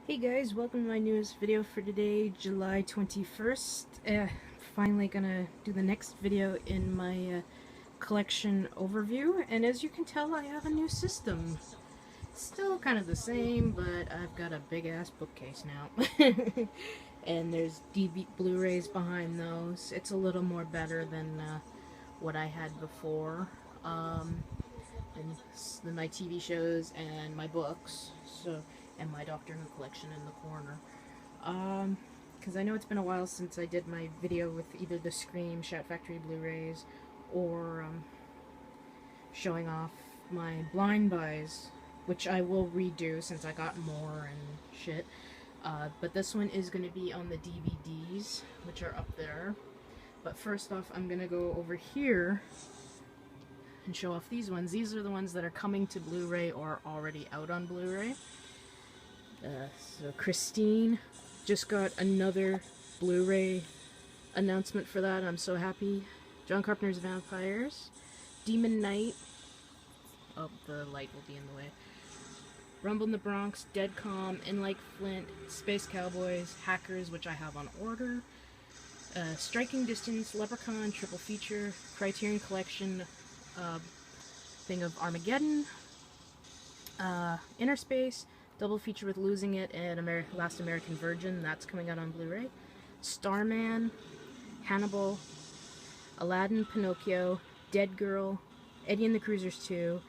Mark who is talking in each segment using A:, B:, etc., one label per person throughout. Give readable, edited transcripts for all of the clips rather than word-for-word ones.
A: Hey guys, welcome to my newest video for today, July 21st. Finally gonna do the next video in my collection overview, and as you can tell I have a new system. Still kind of the same, but I've got a big ass bookcase now. And there's DVD Blu-rays behind those. It's a little more better than what I had before. And my TV shows and my books, and my Doctor Who collection in the corner. Because I know it's been a while since I did my video with either the Scream Shout Factory Blu-rays or showing off my blind buys, which I will redo since I got more and shit. But this one is going to be on the DVDs, which are up there. But first off, I'm going to go over here and show off these ones. These are the ones that are coming to Blu-ray or already out on Blu-ray. So Christine just got another Blu-ray announcement for that. I'm so happy. John Carpenter's Vampires, Demon Knight. Oh, the light will be in the way. Rumble in the Bronx, Dead Calm, In Like Flint, Space Cowboys, Hackers, which I have on order. Striking Distance, Leprechaun, triple feature, Criterion Collection, thing of Armageddon, Inner Space, double feature with Losing It and Last American Virgin, that's coming out on Blu-ray. Starman, Hannibal, Aladdin, Pinocchio, Dead Girl, Eddie and the Cruisers 2,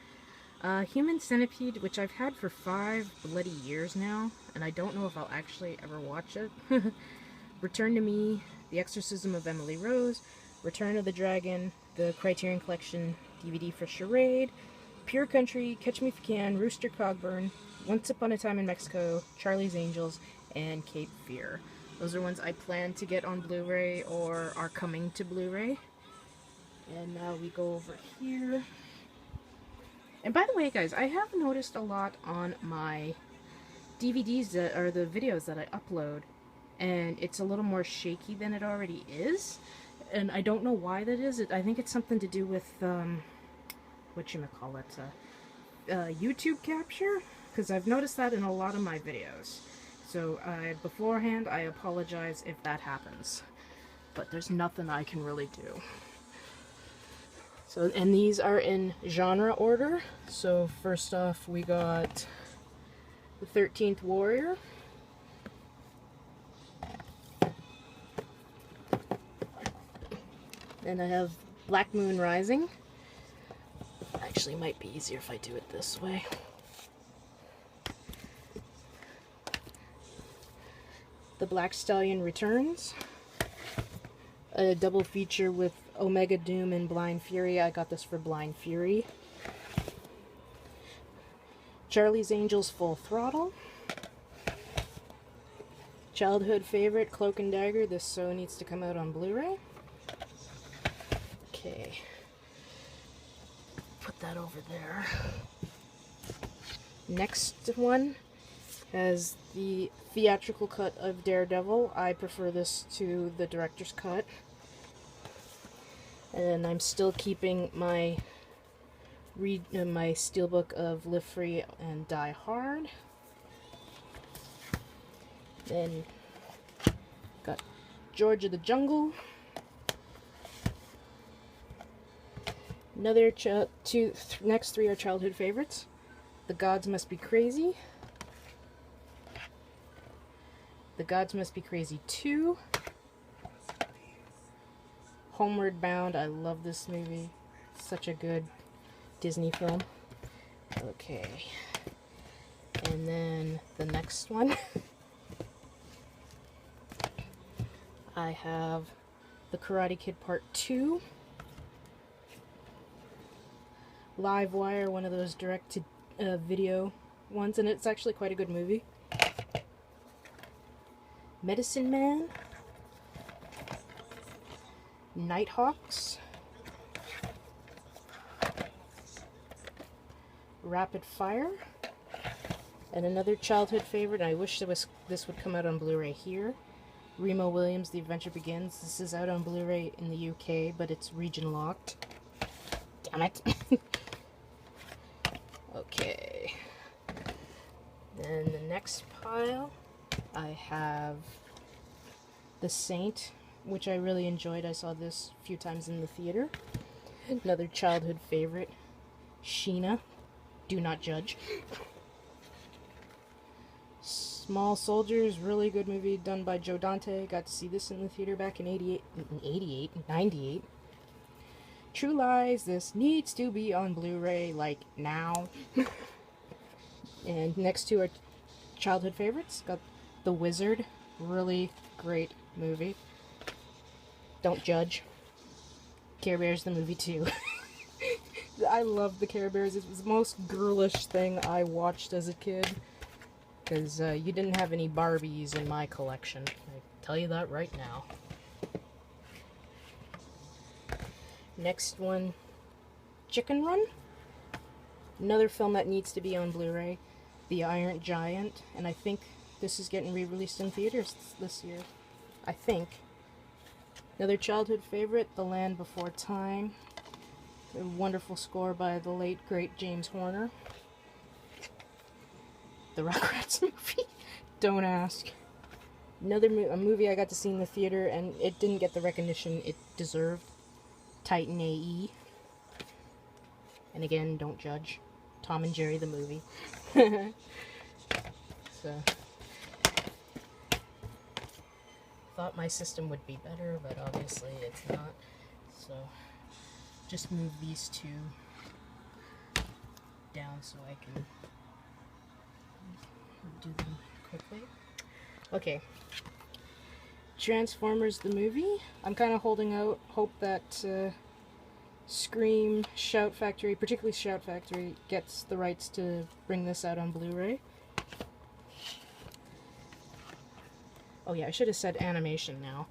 A: Human Centipede, which I've had for 5 bloody years now, and I don't know if I'll actually ever watch it. Return to Me, The Exorcism of Emily Rose, Return of the Dragon, the Criterion Collection DVD for Charade, Pure Country, Catch Me If You Can, Rooster Cogburn, Once Upon a Time in Mexico, Charlie's Angels, and Cape Fear. Those are ones I plan to get on Blu-ray or are coming to Blu-ray. And now we go over here. And by the way, guys, I have noticed a lot on my DVDs that are the videos that I upload, and it's a little more shaky than it already is. And I don't know why that is. I think it's something to do with, YouTube capture, because I've noticed that in a lot of my videos. So, beforehand, I apologize if that happens. But there's nothing I can really do. So, and these are in genre order. So, first off, we got The 13th Warrior. And I have Black Moon Rising. Actually, it might be easier if I do it this way. The Black Stallion Returns. A double feature with Omega Doom and Blind Fury. I got this for Blind Fury. Charlie's Angels Full Throttle. Childhood favorite, Cloak and Dagger. This so needs to come out on Blu-ray. Okay. Put that over there. Next one has the theatrical cut of Daredevil. I prefer this to the director's cut. And I'm still keeping my my steelbook of Live Free and Die Hard. Then got George of the Jungle. Another next three are childhood favorites. The Gods Must Be Crazy. The Gods Must Be Crazy 2. Homeward Bound. I love this movie. Such a good Disney film. Okay. And then the next one. I have The Karate Kid Part 2. Live Wire, one of those direct-to-video ones, and it's actually quite a good movie. Medicine Man. Nighthawks. Rapid Fire. And another childhood favorite, and I wish this would come out on Blu-ray here. Remo Williams, The Adventure Begins. This is out on Blu-ray in the UK, but it's region locked. Damn it. Okay. Then the next pile I have The Saint, which I really enjoyed. I saw this a few times in the theater. Another childhood favorite, Sheena, Do Not Judge. Small Soldiers, really good movie done by Joe Dante. Got to see this in the theater back in 98. True Lies, this needs to be on Blu-ray, like, now. And next two are childhood favorites. Got The Wizard, really great movie. Don't Judge. Care Bears the movie too. I love the Care Bears. It was the most girlish thing I watched as a kid. Because you didn't have any Barbies in my collection. I tell you that right now. Next one, Chicken Run. Another film that needs to be on Blu-ray. The Iron Giant. And I think this is getting re-released in theaters this year. I think. Another childhood favorite, The Land Before Time. A wonderful score by the late, great James Horner. The Rugrats movie? Don't ask. Another a movie I got to see in the theater, and it didn't get the recognition it deserved. Titan A.E. And again, don't judge. Tom and Jerry the movie. So, thought my system would be better, but obviously it's not. So, just move these two down so I can do them quickly. Okay. Transformers the movie. I'm kind of holding out hope that Scream, Shout Factory, particularly Shout Factory, gets the rights to bring this out on Blu-ray. Oh yeah, I should have said animation now.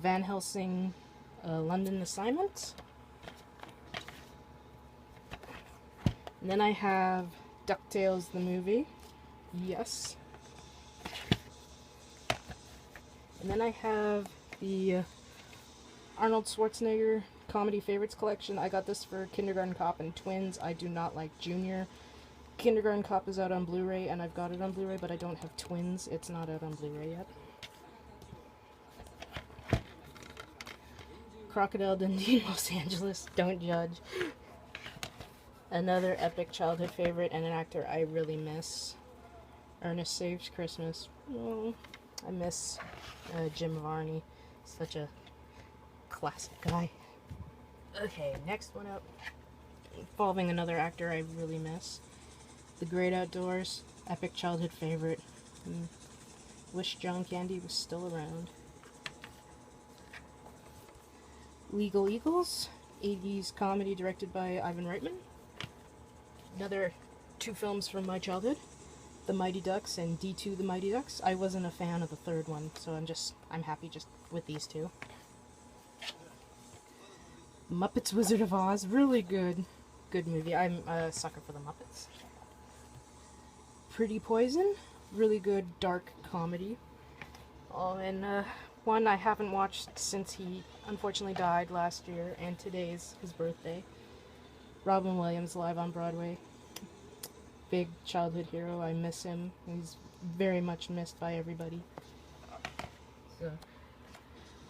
A: Van Helsing, London Assignment. And then I have DuckTales the movie. Yes. And then I have the Arnold Schwarzenegger Comedy Favorites Collection. I got this for Kindergarten Cop and Twins. I do not like Junior. Kindergarten Cop is out on Blu-ray, and I've got it on Blu-ray, but I don't have Twins. It's not out on Blu-ray yet. Crocodile Dundee, Los Angeles. Don't judge. Another epic childhood favorite and an actor I really miss. Ernest Saves Christmas. Oh, I miss Jim Varney. Such a classic guy. Okay, next one up. Involving another actor I really miss. The Great Outdoors. Epic childhood favorite. Wish John Candy was still around. Legal Eagles. 80s comedy directed by Ivan Reitman. Another two films from my childhood. The Mighty Ducks and D2 The Mighty Ducks. I wasn't a fan of the third one, so I'm happy just with these two. Muppets Wizard of Oz, really good movie. I'm a sucker for the Muppets. Pretty Poison, really good dark comedy. Oh, and one I haven't watched since he unfortunately died last year, and today's his birthday. Robin Williams live on Broadway. Big childhood hero. I miss him. He's very much missed by everybody. So,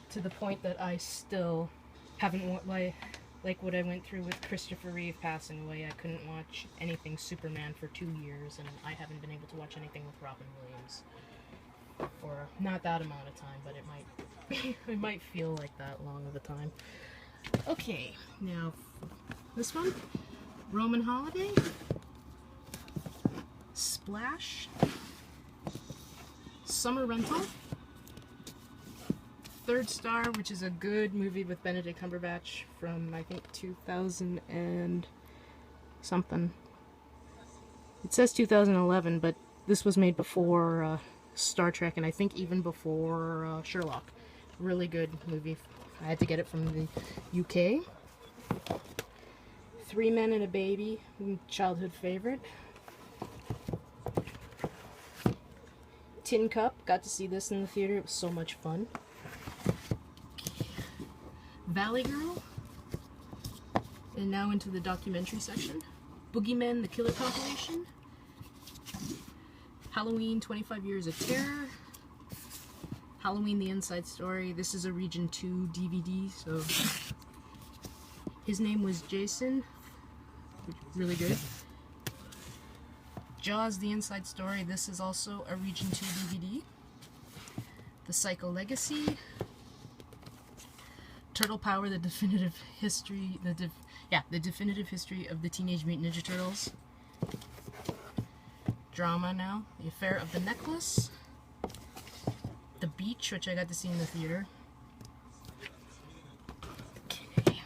A: to the point that I still haven't like what I went through with Christopher Reeve passing away. I couldn't watch anything Superman for 2 years, and I haven't been able to watch anything with Robin Williams for not that amount of time, but it might it might feel like that long of a time. Okay, now this one, Roman Holiday. Splash, Summer Rental, Third Star, which is a good movie with Benedict Cumberbatch from, I think, 2000 and something. It says 2011, but this was made before Star Trek, and I think even before Sherlock. Really good movie. I had to get it from the UK. Three Men and a Baby, childhood favorite. Tin Cup, got to see this in the theater, it was so much fun. Valley Girl, and now into the documentary section. Boogeyman, The Killer Compilation. Halloween, 25 Years of Terror. Halloween: The Inside Story. This is a Region 2 DVD, so his name was Jason. Really good. Jaws: The Inside Story. This is also a Region 2 DVD. The Psycho Legacy. Turtle Power: The Definitive History. The Definitive History of the Teenage Mutant Ninja Turtles. Drama now. The Affair of the Necklace. The Beach, which I got to see in the theater. Okay.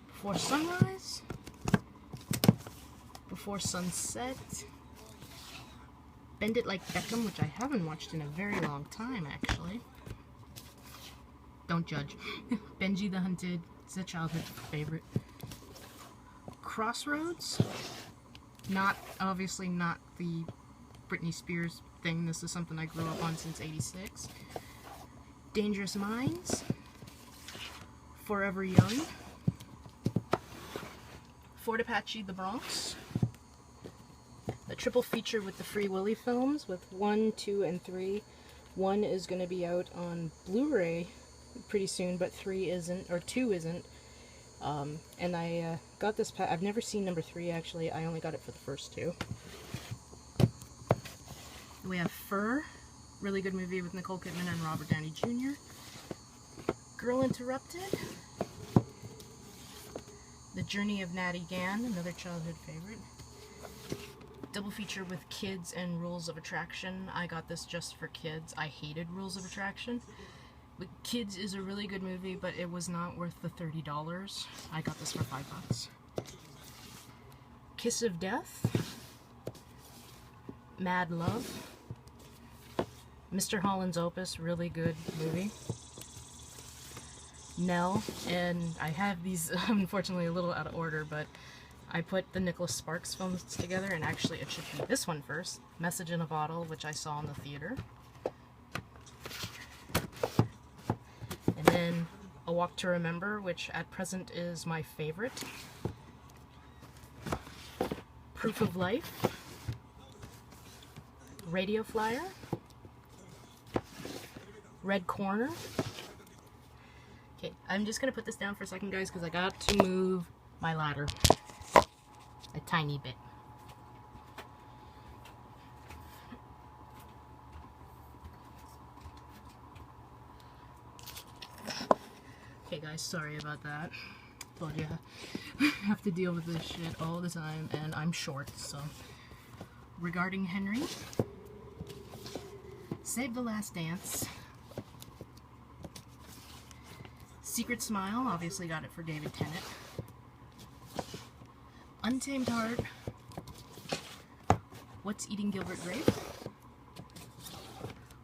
A: Before Sunrise. Before Sunset. Bend It Like Beckham, which I haven't watched in a very long time, actually. Don't judge. Benji the Hunted. It's a childhood favorite. Crossroads. Obviously not the Britney Spears thing. This is something I grew up on since '86. Dangerous Minds. Forever Young. Fort Apache: The Bronx. A triple feature with the Free Willy films with 1, 2, and 3. 1 is going to be out on Blu-ray pretty soon, but 3 isn't, or 2 isn't. And I got this pack. I've never seen number 3, actually. I only got it for the first 2. We have Fur, really good movie with Nicole Kidman and Robert Downey Jr. Girl Interrupted. The Journey of Natty Gann, another childhood favorite. Double feature with Kids and Rules of Attraction. I got this just for kids. I hated Rules of Attraction. But Kids is a really good movie, but it was not worth the $30. I got this for $5. Kiss of Death. Mad Love. Mr. Holland's Opus, really good movie. Nell, and I have these unfortunately a little out of order, but I put the Nicholas Sparks films together, and actually it should be this one first. Message in a Bottle, which I saw in the theater. And then A Walk to Remember, which at present is my favorite. Proof of Life. Radio Flyer. Red Corner. Okay, I'm just gonna put this down for a second, guys, because I got to move my ladder a tiny bit. Okay, guys, sorry about that. But yeah, I have to deal with this shit all the time, and I'm short, so. Regarding Henry. Save the Last Dance. Secret Smile, obviously got it for David Tennant. Untamed Heart. What's Eating Gilbert Grape?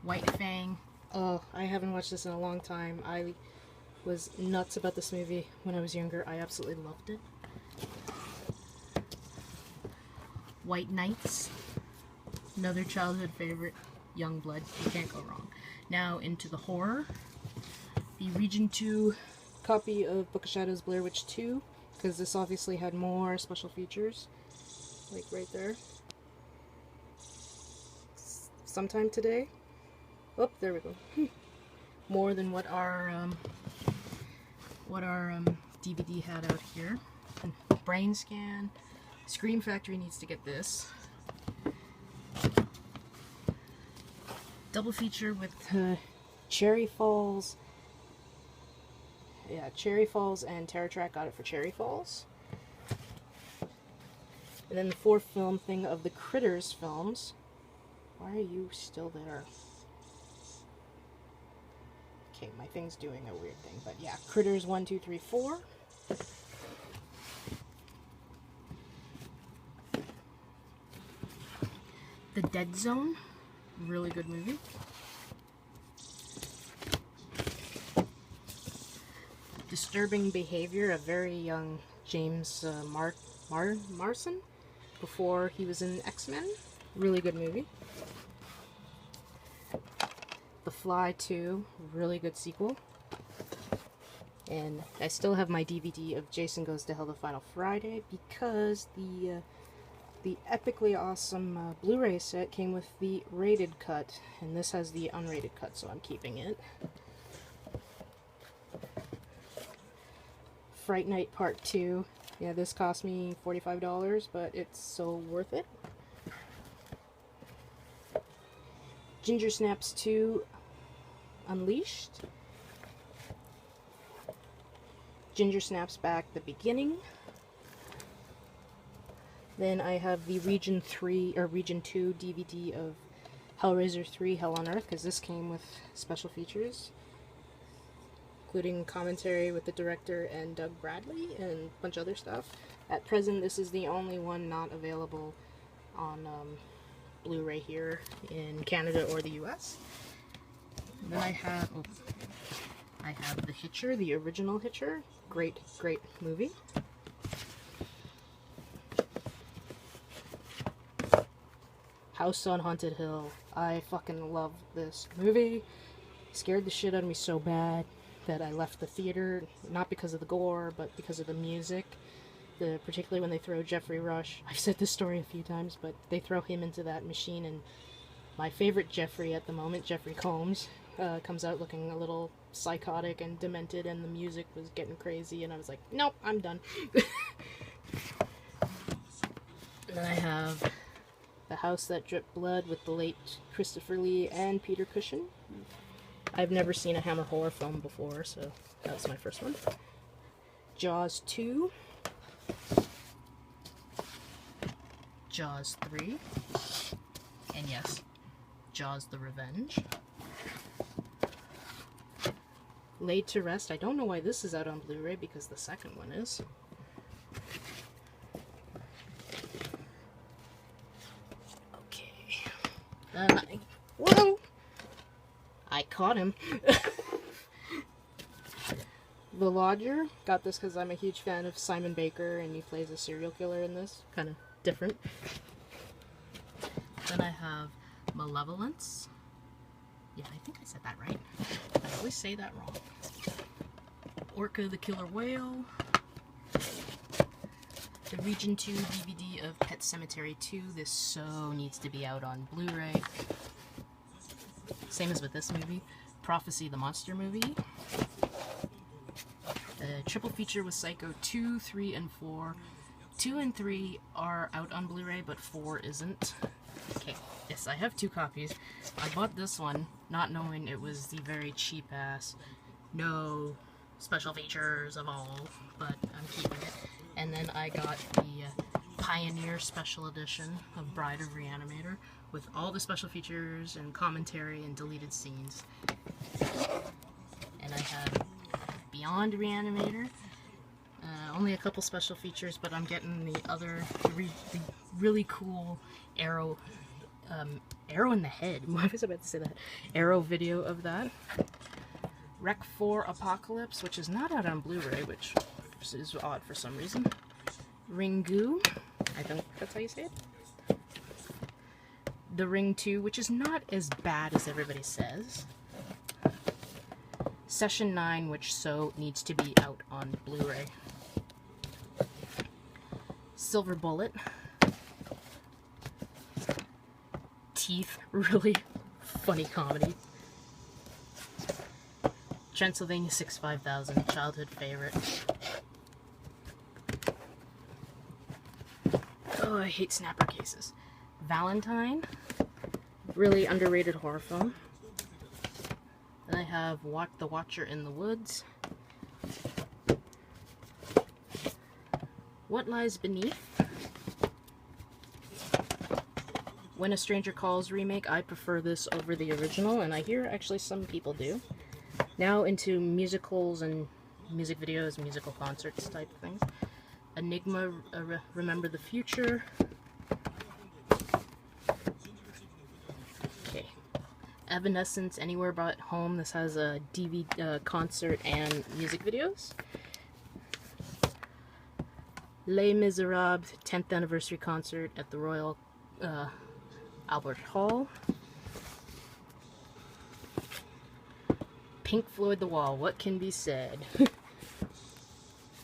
A: White Fang. Oh, I haven't watched this in a long time. I was nuts about this movie when I was younger. I absolutely loved it. White Knights. Another childhood favorite. Youngblood. You can't go wrong. Now into the horror. The Region 2 copy of Book of Shadows Blair Witch 2, because this obviously had more special features, like right there. Sometime today. Oh, there we go. More than what our DVD had out here. Brain Scan. Scream Factory needs to get this. Double feature with Cherry Falls. Yeah, Cherry Falls and Terror Track got it for Cherry Falls. And then the 4-film thing of the Critters films. Why are you still there? Okay, my thing's doing a weird thing, but yeah, Critters 1, 2, 3, 4. The Dead Zone, really good movie. Disturbing Behavior, a very young James Marsden before he was in X-Men. Really good movie. The Fly 2, really good sequel. And I still have my DVD of Jason Goes to Hell the Final Friday because the the epically awesome Blu-ray set came with the rated cut, and this has the unrated cut, so I'm keeping it. Fright Night Part 2. Yeah, this cost me $45, but it's so worth it. Ginger Snaps 2 Unleashed. Ginger Snaps Back the Beginning. Then I have the Region 2 DVD of Hellraiser 3 Hell on Earth, because this came with special features, including commentary with the director and Doug Bradley and a bunch of other stuff. At present, this is the only one not available on Blu-ray here in Canada or the US. And then I have The Hitcher, the original Hitcher. Great, great movie. House on Haunted Hill. I fucking love this movie. Scared the shit out of me so bad that I left the theater, not because of the gore, but because of the music. Particularly when they throw Jeffrey Rush. I've said this story a few times, but they throw him into that machine, and my favorite Jeffrey at the moment, Jeffrey Combs, comes out looking a little psychotic and demented, and the music was getting crazy, and I was like, nope, I'm done. And then I have The House That Dripped Blood with the late Christopher Lee and Peter Cushing. I've never seen a Hammer horror film before, so that was my first one. Jaws 2. Jaws 3. And yes, Jaws the Revenge. Laid to Rest. I don't know why this is out on Blu-ray, because the second one is. Okay. Whoa! I caught him. The Lodger. Got this because I'm a huge fan of Simon Baker, and he plays a serial killer in this. Kind of different. Then I have Malevolence. Yeah, I think I said that right. I always say that wrong. Orca the Killer Whale. The Region 2 DVD of Pet Sematary 2. This so needs to be out on Blu-ray. Same as with this movie. Prophecy the Monster Movie. Triple feature with Psycho 2, 3, and 4. 2 and 3 are out on Blu-ray, but 4 isn't. Okay, yes, I have 2 copies. I bought this one, not knowing it was the very cheap-ass, no special features of all, but I'm keeping it. And then I got the Pioneer Special Edition of Bride of Reanimator, with all the special features and commentary and deleted scenes. And I have Beyond Reanimator. Only a couple special features, but I'm getting the really cool Arrow in the Head. Why was I about to say that? Arrow video of that. Rec 4 Apocalypse, which is not out on Blu-ray, which is odd for some reason. Ringu, I think that's how you say it. The Ring 2, which is not as bad as everybody says. Session 9, which so needs to be out on Blu-ray. Silver Bullet. Teeth, really funny comedy. Transylvania 65000, childhood favorite. Oh, I hate snapper cases. Valentine, really underrated horror film. Then I have The Watcher in the Woods. What Lies Beneath. When a Stranger Calls remake. I prefer this over the original, and I hear actually some people do. Now into musicals and music videos, musical concerts type of things. Enigma, Remember the Future. Okay. Evanescence, Anywhere But Home. This has a DVD concert and music videos. Les Miserables 10th anniversary concert at the Royal Albert Hall. Pink Floyd The Wall, what can be said?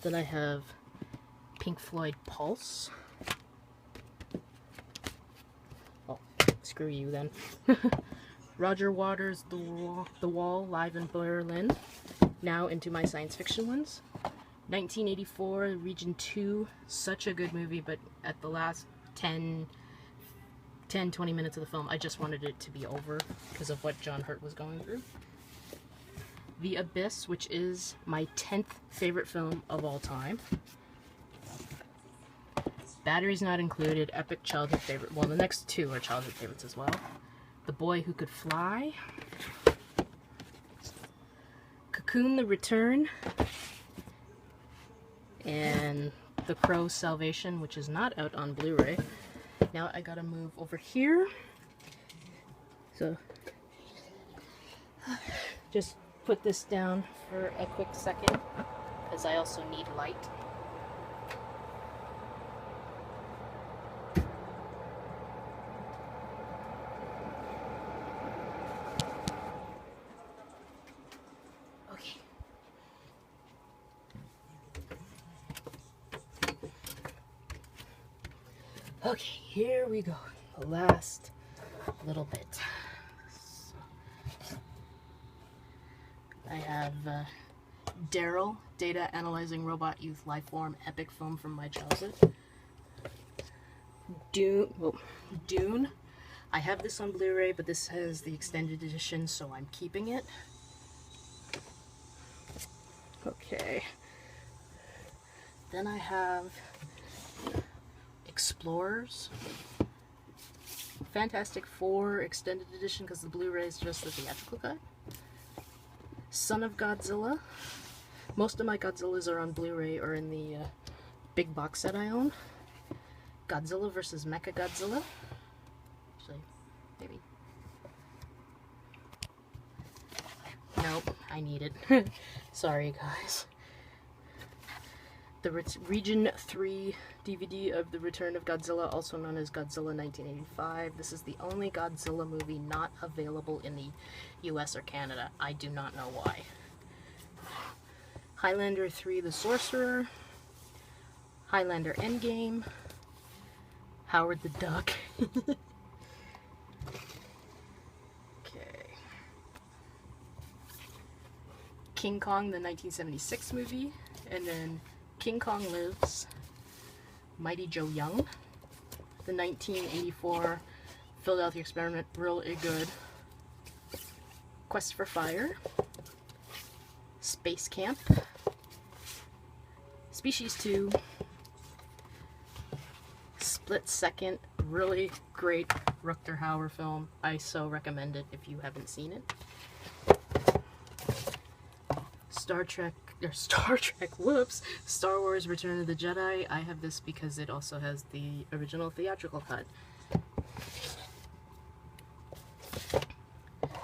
A: Then I have Pink Floyd Pulse. Screw you then. Roger Waters' The Wall, live in Berlin. Now into my science fiction ones. 1984, Region 2, such a good movie, but at the last 10, 20 minutes of the film, I just wanted it to be over because of what John Hurt was going through. The Abyss, which is my 10th favorite film of all time. Batteries Not Included, epic childhood favorite. Well, the next two are childhood favorites as well. The Boy Who Could Fly. Cocoon: The Return. And The Crow's Salvation, which is not out on Blu-ray. Now I gotta move over here. So, just put this down for a quick second, because I also need light. Okay, here we go. The last little bit. I have Daryl, Data Analyzing Robot Youth Lifeform, epic film from my childhood. Dune. I have this on Blu-ray, but this has the extended edition, so I'm keeping it. Okay. Then I have Explorers. Fantastic Four extended edition, because the Blu-ray is just the theatrical cut. Son of Godzilla. Most of my Godzillas are on Blu-ray or in the big box set I own. Godzilla vs. Mechagodzilla. Actually, maybe. Nope, I need it. Sorry, guys. The Region 3 DVD of The Return of Godzilla, also known as Godzilla 1985. This is the only Godzilla movie not available in the US or Canada. I do not know why. Highlander 3: The Sorcerer. Highlander Endgame. Howard the Duck. Okay. King Kong, the 1976 movie. And then King Kong Lives, Mighty Joe Young, the 1984 Philadelphia Experiment, really good. Quest for Fire, Space Camp, Species 2, Split Second, really great Rutger Hauer film. I so recommend it if you haven't seen it. Star Wars Return of the Jedi. I have this because it also has the original theatrical cut.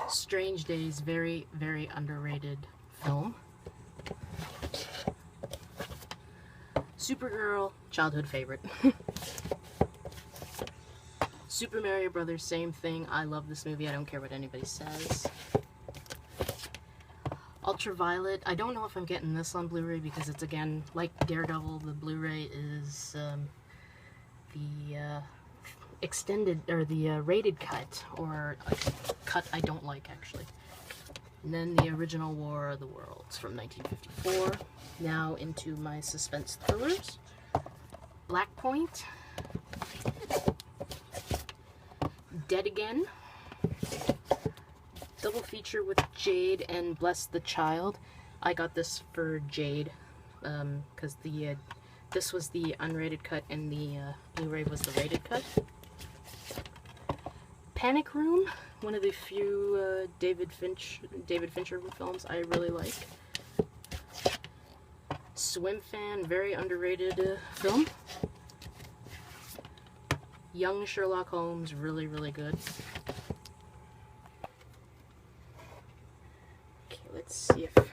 A: Strange Days, very, very underrated film. Supergirl, childhood favorite. Super Mario Brothers, same thing. I love this movie. I don't care what anybody says. Ultraviolet. I don't know if I'm getting this on Blu-ray because it's, again, like Daredevil, the Blu-ray is the extended, or the rated cut, or a cut I don't like, actually. And then the original War of the Worlds from 1954. Now into my suspense thrillers. Black Point. Dead Again. Double feature with Jade and Bless the Child. I got this for Jade because this was the unrated cut and the Blu-ray was the rated cut. Panic Room, one of the few David Fincher films I really like. Swim Fan, very underrated film. Young Sherlock Holmes, really, really good. Let's see if it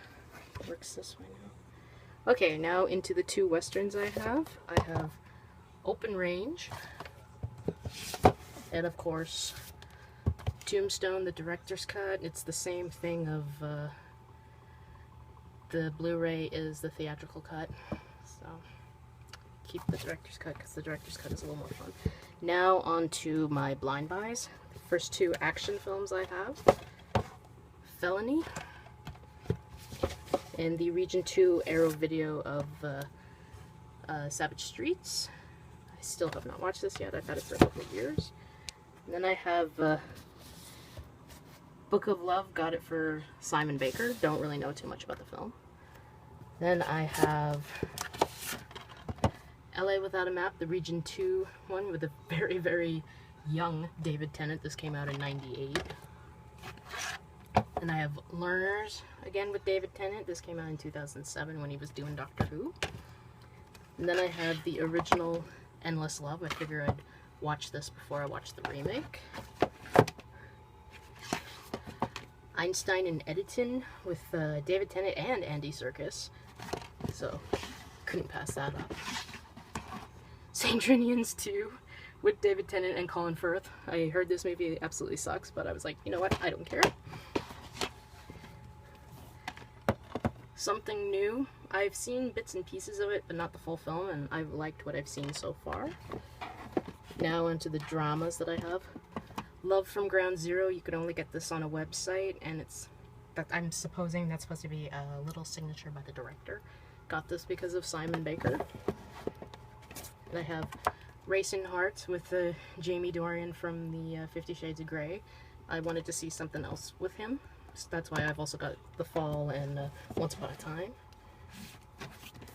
A: works this way now. Okay, now into the two westerns I have. I have Open Range, and of course Tombstone, the director's cut. It's the same thing of the Blu-ray is the theatrical cut, so keep the director's cut because the director's cut is a little more fun. Now on to my blind buys. The first two action films I have. Felony and the Region 2 Arrow video of Savage Streets. I still have not watched this yet. I've had it for a couple of years. And then I have Book of Love. Got it for Simon Baker. Don't really know too much about the film. Then I have LA Without a Map, the Region 2 one with a very, very young David Tennant. This came out in '98. And I have Learners, again with David Tennant. This came out in 2007 when he was doing Doctor Who. And then I have the original Endless Love. I figure I'd watch this before I watch the remake. Einstein and Editon with David Tennant and Andy Serkis. So, couldn't pass that up. St. Trinians 2 with David Tennant and Colin Firth. I heard this movie absolutely sucks, but I was like, you know what, I don't care. Something New. I've seen bits and pieces of it, but not the full film, and I've liked what I've seen so far. Now onto the dramas that I have. Love from Ground Zero. You could only get this on a website, and I'm supposing that's supposed to be a little signature by the director. Got this because of Simon Baker. And I have Racing Hearts with Jamie Dornan from the 50 Shades of Grey. I wanted to see something else with him, so that's why I've also got The Fall and Once Upon a Time.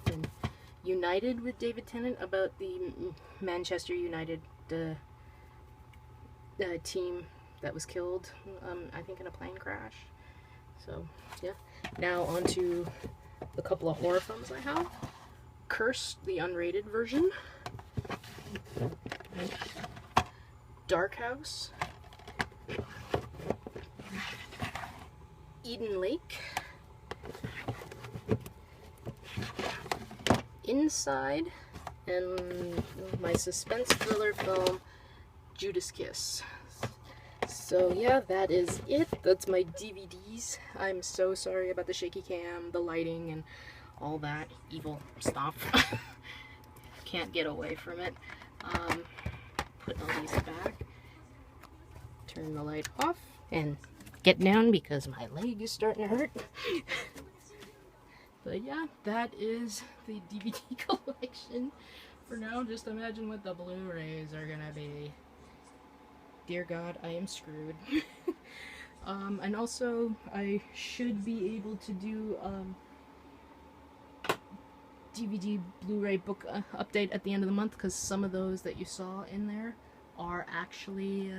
A: And United with David Tennant, about the Manchester United team that was killed, I think in a plane crash. So, yeah. Now on to a couple of horror films I have. Cursed, the unrated version. Dark House. Eden Lake. Inside. And my suspense thriller film, Judas Kiss. So yeah, that is it. That's my DVDs. I'm so sorry about the shaky cam, the lighting, and all that evil stuff. Can't get away from it. Put all these back. Turn the light off and get down because my leg is starting to hurt. But yeah, that is the DVD collection. For now, just imagine what the Blu-rays are gonna be. Dear God, I am screwed. And also, I should be able to do DVD Blu-ray book update at the end of the month, because some of those that you saw in there are actually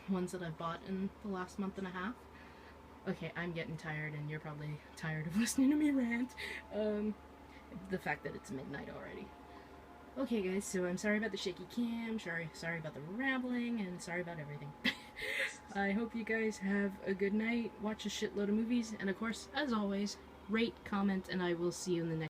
A: ones that I bought in the last month and a half. Okay, I'm getting tired, and you're probably tired of listening to me rant. The fact that it's midnight already. Okay guys, so I'm sorry about the shaky cam, sorry about the rambling, and sorry about everything. I hope you guys have a good night, watch a shitload of movies, and of course, as always, rate, comment, and I will see you in the next